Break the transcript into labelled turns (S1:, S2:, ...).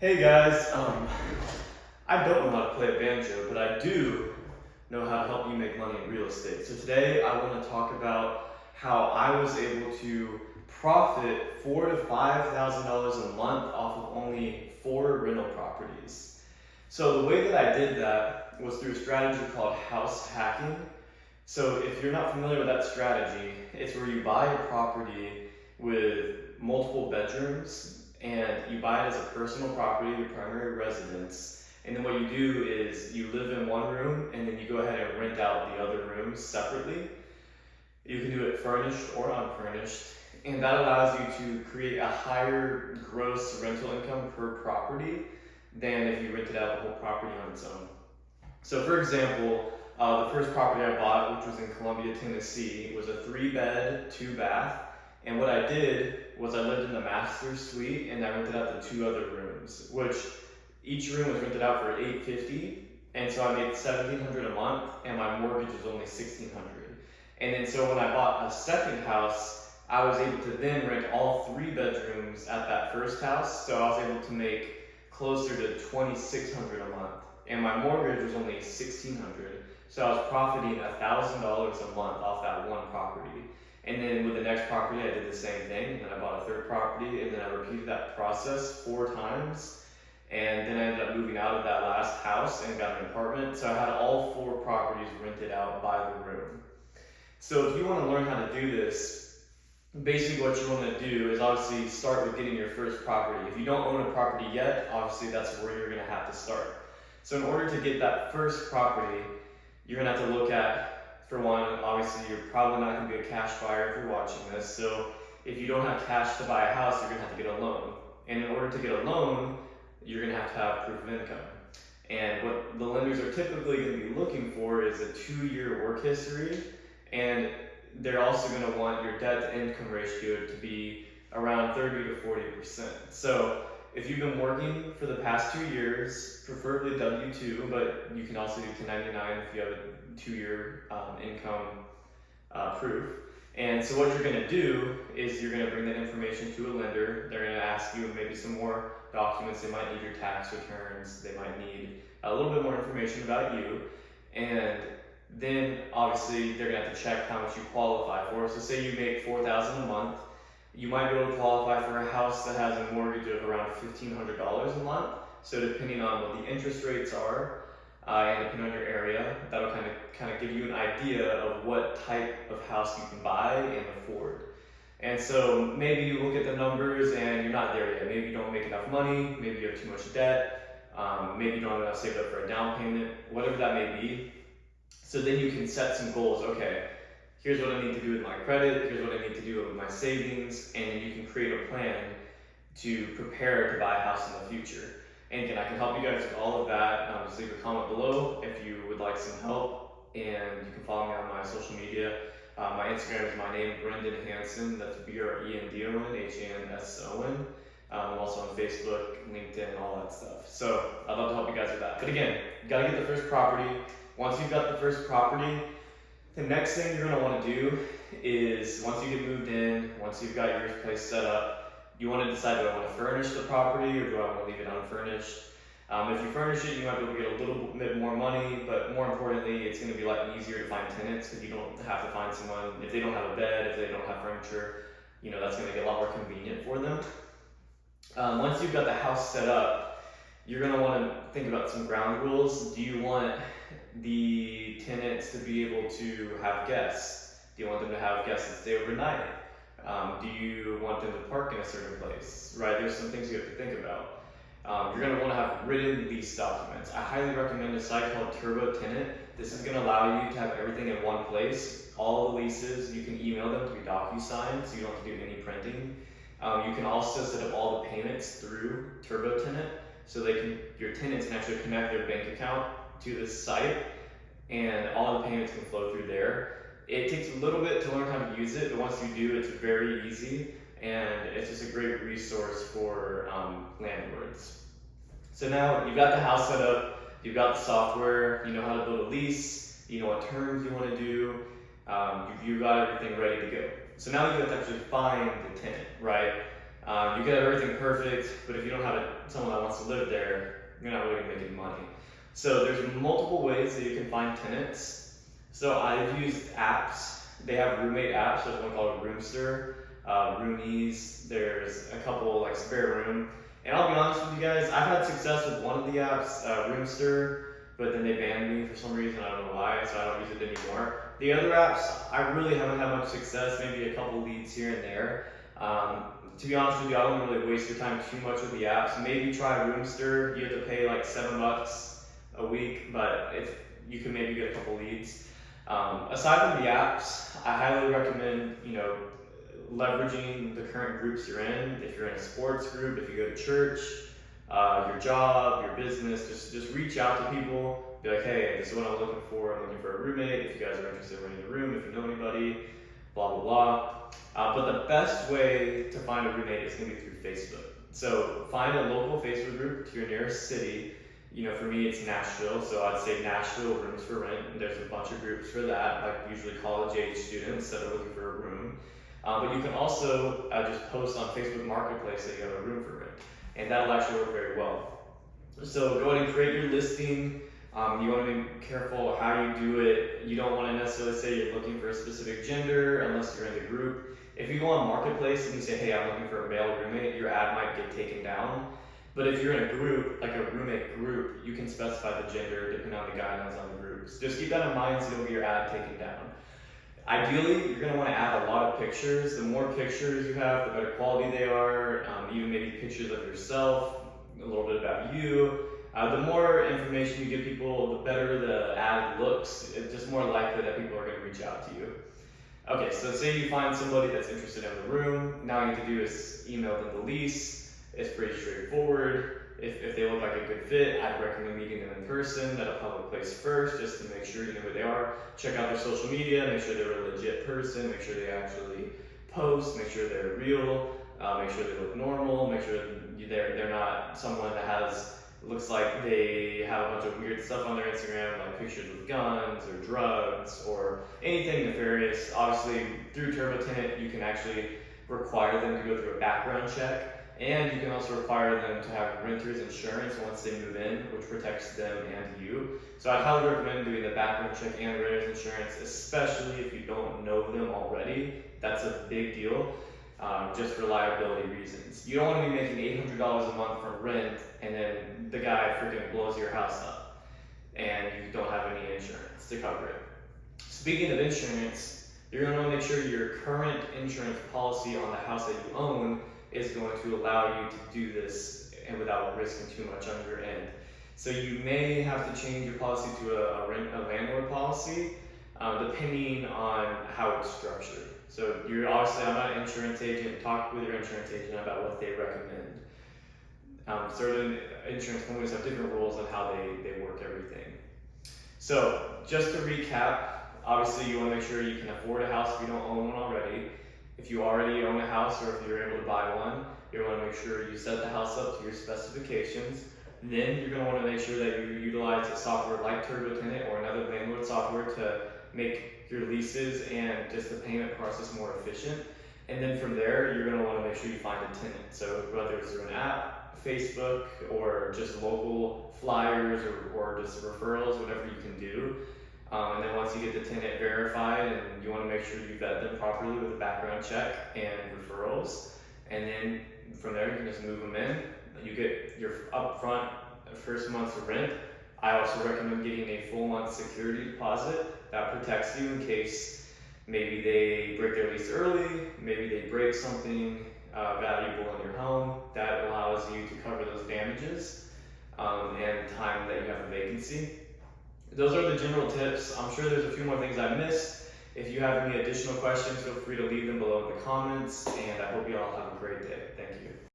S1: Hey guys, I don't know how to play a banjo, but I do know how to help you make money in real estate. So today I want to talk about how I was able to profit $4,000 to $5,000 a month off of only 4 rental properties. So the way that I did that was through a strategy called house hacking. So if you're not familiar with that strategy, it's where you buy a property with multiple bedrooms and you buy it as a personal property, your primary residence. And then what you do is you live in one room and then you go ahead and rent out the other rooms separately. You can do it furnished or unfurnished. And that allows you to create a higher gross rental income per property than if you rented out the whole property on its own. So for example, the first property I bought, which was in Columbia, Tennessee, was a 3-bed, 2-bath. And what I did was I lived in the master suite and I rented out the 2 other rooms, which each room was rented out for $850. And so I made $1,700 a month and my mortgage was only $1,600. And then so when I bought a second house, I was able to then rent all 3 bedrooms at that first house. So I was able to make closer to $2,600 a month. And my mortgage was only $1,600. So I was profiting $1,000 a month off that one property. And then with the next property, I did the same thing. And then I bought a third property, and then I repeated that process 4 times. And then I ended up moving out of that last house and got an apartment. So I had all 4 properties rented out by the room. So if you want to learn how to do this, basically what you want to do is obviously start with getting your first property. If you don't own a property yet, obviously that's where you're going to have to start. So in order to get that first property, you're going to have to look at, for one, obviously you're probably not going to be a cash buyer if you're watching this. So if you don't have cash to buy a house, you're going to have to get a loan. And in order to get a loan, you're going to have proof of income. And what the lenders are typically going to be looking for is a 2-year work history. And they're also going to want your debt to income ratio to be around 30 to 40%. So if you've been working for the past 2 years, preferably W-2, but you can also do 1099 if you have a 2-year income proof. And so what you're going to do is you're going to bring that information to a lender. They're going to ask you maybe some more documents. They might need your tax returns. They might need a little bit more information about you. And then obviously they're going to have to check how much you qualify for. So say you make $4,000 a month. You might be able to qualify for a house that has a mortgage of around $1,500 a month. So depending on what the interest rates are, and depending on your area, that'll kind of give you an idea of what type of house you can buy and afford. And so maybe you look at the numbers and you're not there yet. Maybe you don't make enough money, maybe you have too much debt, maybe you don't have enough saved up for a down payment, whatever that may be. So then you can set some goals. Okay, here's what I need to do with my credit, here's what I need to do with my savings, and you can create a plan to prepare to buy a house in the future. And again, I can help you guys with all of that. Just leave a comment below if you would like some help, and you can follow me on my social media. My Instagram is my name, Brendan Hanson. That's BRENDON, HANSON. I'm also on Facebook, LinkedIn, all that stuff. So I'd love to help you guys with that. But again, you gotta get the first property. Once you've got the first property, the next thing you're gonna wanna do is, once you get moved in, once you've got your place set up, you want to decide, do I want to furnish the property or do I want to leave it unfurnished? If you furnish it, you might be able to get a little bit more money, but more importantly, it's going to be a lot easier to find tenants because you don't have to find someone, if they don't have a bed, if they don't have furniture, that's going to get a lot more convenient for them. Once you've got the house set up, you're going to want to think about some ground rules. Do you want the tenants to be able to have guests? Do you want them to have guests that stay overnight? Do you want them to park in a certain place, right? There's some things you have to think about. You're going to want to have written lease documents. I highly recommend a site called TurboTenant. This is going to allow you to have everything in one place. All the leases, you can email them to be DocuSign, so you don't have to do any printing. You can also set up all the payments through TurboTenant, so your tenants can actually connect their bank account to this site, and all the payments can flow through there. It takes a little bit to learn how to use it, but once you do, it's very easy, and it's just a great resource for landlords. So now you've got the house set up, you've got the software, you know how to build a lease, you know what terms you want to do, you've got everything ready to go. So now you have to actually find the tenant, right? You can have everything perfect, but if you don't have someone that wants to live there, you're not really making money. So there's multiple ways that you can find tenants. So I've used apps. They have roommate apps. There's one called Roomster, Roomies. There's a couple like Spare Room. And I'll be honest with you guys, I've had success with one of the apps, Roomster, but then they banned me for some reason. I don't know why, so I don't use it anymore. The other apps, I really haven't had much success. Maybe a couple leads here and there. To be honest with you, I don't really waste your time too much with the apps. Maybe try Roomster. You have to pay like $7 a week, but you can maybe get a couple leads. Aside from the apps, I highly recommend, leveraging the current groups you're in. If you're in a sports group, if you go to church, your job, your business, just reach out to people. Be like, hey, this is what I'm looking for. I'm looking for a roommate. If you guys are interested in renting a room, if you know anybody, blah, blah, blah. But the best way to find a roommate is going to be through Facebook. So find a local Facebook group to your nearest city. For me, it's Nashville, so I'd say Nashville Rooms for Rent, and there's a bunch of groups for that, like usually college-age students that are looking for a room. But you can also just post on Facebook Marketplace that you have a room for rent, and that'll actually work very well. So go ahead and create your listing. You want to be careful how you do it. You don't want to necessarily say you're looking for a specific gender unless you're in the group. If you go on Marketplace and you say, hey, I'm looking for a male roommate, your ad might get taken down. But if you're in a group, like a roommate group, you can specify the gender depending on the guidelines on the groups. Just keep that in mind so you don't get your ad taken down. Ideally, you're going to want to add a lot of pictures. The more pictures you have, the better quality they are. Even maybe pictures of yourself, a little bit about you. The more information you give people, the better the ad looks. It's just more likely that people are going to reach out to you. Okay, so say you find somebody that's interested in the room. Now all you have to do is email them the lease. It's pretty straightforward. If they look like a good fit, I'd recommend meeting them in person at a public place first, just to make sure you know who they are. Check out their social media, make sure they're a legit person, make sure they actually post, make sure they're real, make sure they look normal, make sure they're not someone that looks like they have a bunch of weird stuff on their Instagram, like pictures with guns or drugs or anything nefarious. Obviously, through TurboTenant, you can actually require them to go through a background check. And you can also require them to have renter's insurance once they move in, which protects them and you. So I'd highly recommend doing the background check and renter's insurance, especially if you don't know them already. That's a big deal, just for liability reasons. You don't want to be making $800 a month from rent and then the guy freaking blows your house up and you don't have any insurance to cover it. Speaking of insurance, you're going to want to make sure your current insurance policy on the house that you own is going to allow you to do this and without risking too much on your end. So you may have to change your policy to a landlord policy, depending on how it's structured. So I'm not an insurance agent. Talk with your insurance agent about what they recommend. Certain insurance companies have different rules on how they work everything. So just to recap, obviously you want to make sure you can afford a house if you don't own one already. If you already own a house or if you're able to buy one, you want to make sure you set the house up to your specifications. Then you're going to want to make sure that you utilize a software like TurboTenant or another landlord software to make your leases and just the payment process more efficient. And then from there, you're going to want to make sure you find a tenant. So whether it's through an app, Facebook, or just local flyers or just referrals, whatever you can do. And then once you get the tenant verified, and you want to make sure you vet them properly with a background check and referrals. And then from there, you can just move them in. You get your upfront first month's rent. I also recommend getting a full month security deposit that protects you in case maybe they break their lease early, maybe they break something valuable in your home. That allows you to cover those damages and time that you have a vacancy. Those are the general tips. I'm sure there's a few more things I missed. If you have any additional questions, feel free to leave them below in the comments, and I hope you all have a great day. Thank you.